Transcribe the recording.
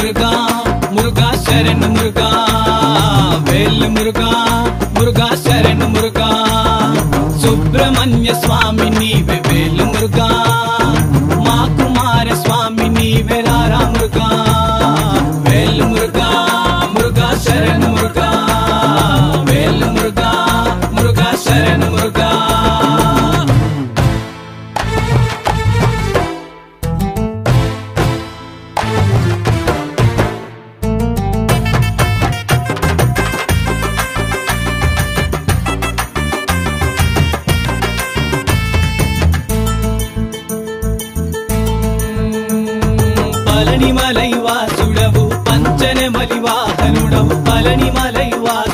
మురుగా మురుగా శరణు మురుగా వేలు మురుగా మురుగా శరణు మురుగా సుబ్రహ్మణ్య స్వామి నీవే వేలు మురుగా మా కుమార స్వామి నీవే రారా మురుగా వేలు మురుగా మురుగా శరణు మురుగా వేలు మురుగా మురుగా శరణు మురుగా పళనిమలై వాసుడవు పంచనమలి వాహనుడవు పళనిమలై వాసు